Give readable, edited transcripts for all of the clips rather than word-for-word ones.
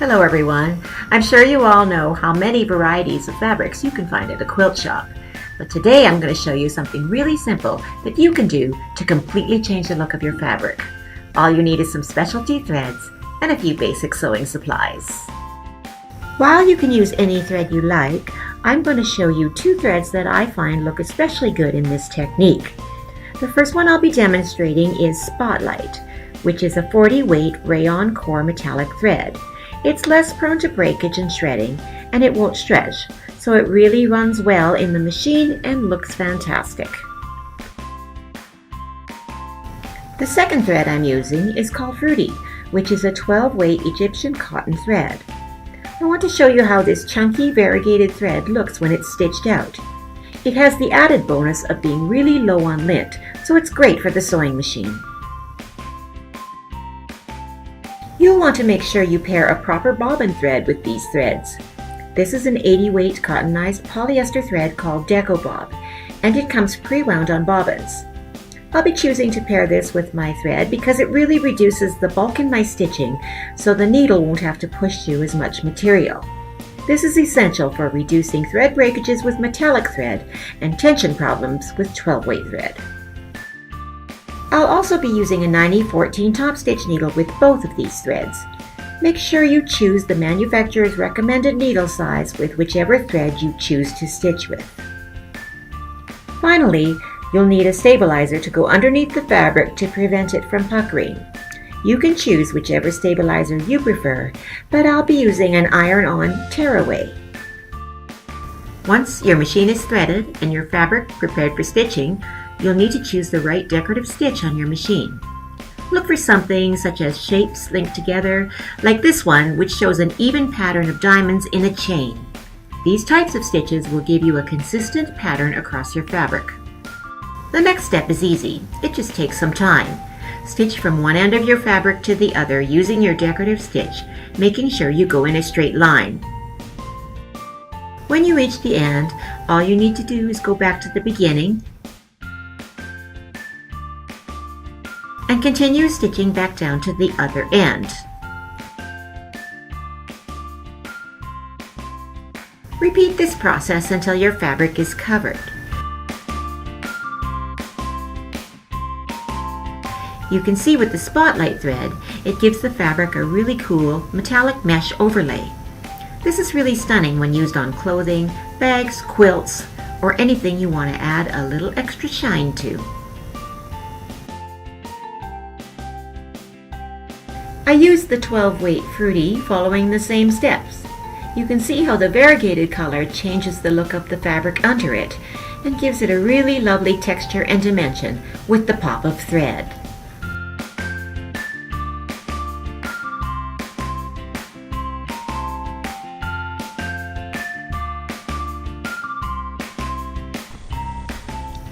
Hello everyone. I'm sure you all know how many varieties of fabrics you can find at a quilt shop. But today I'm going to show you something really simple that you can do to completely change the look of your fabric. All you need is some specialty threads and a few basic sewing supplies. While you can use any thread you like, I'm going to show you two threads that I find look especially good in this technique. The first one I'll be demonstrating is Spotlight, which is a 40 weight rayon core metallic thread. It's less prone to breakage and shredding, and it won't stretch, so it really runs well in the machine and looks fantastic. The second thread I'm using is called Fruity, which is a 12 weight Egyptian cotton thread. I want to show you how this chunky variegated thread looks when it's stitched out. It has the added bonus of being really low on lint, so it's great for the sewing machine. You'll want to make sure you pair a proper bobbin thread with these threads. This is an 80 weight cottonized polyester thread called Decorative, and it comes pre-wound on bobbins. I'll be choosing to pair this with my thread because it really reduces the bulk in my stitching, so the needle won't have to push through as much material. This is essential for reducing thread breakages with metallic thread and tension problems with 12 weight thread. I'll also be using a 90-14 top stitch needle with both of these threads. Make sure you choose the manufacturer's recommended needle size with whichever thread you choose to stitch with. Finally, you'll need a stabilizer to go underneath the fabric to prevent it from puckering. You can choose whichever stabilizer you prefer, but I'll be using an iron-on tearaway. Once your machine is threaded and your fabric prepared for stitching, you'll need to choose the right decorative stitch on your machine. Look for something such as shapes linked together, like this one, which shows an even pattern of diamonds in a chain. These types of stitches will give you a consistent pattern across your fabric. The next step is easy. It just takes some time. Stitch from one end of your fabric to the other using your decorative stitch, making sure you go in a straight line. When you reach the end, all you need to do is go back to the beginning and continue stitching back down to the other end. Repeat this process until your fabric is covered. You can see with the Spotlight thread, it gives the fabric a really cool metallic mesh overlay. This is really stunning when used on clothing, bags, quilts, or anything you want to add a little extra shine to. I used the 12 weight Fruity following the same steps. You can see how the variegated color changes the look of the fabric under it and gives it a really lovely texture and dimension with the pop of thread.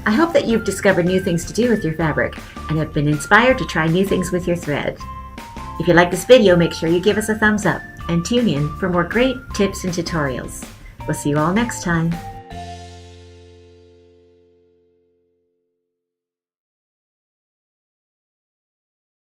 I hope that you've discovered new things to do with your fabric and have been inspired to try new things with your thread. If you like this video, make sure you give us a thumbs up and tune in for more great tips and tutorials. We'll see you all next time.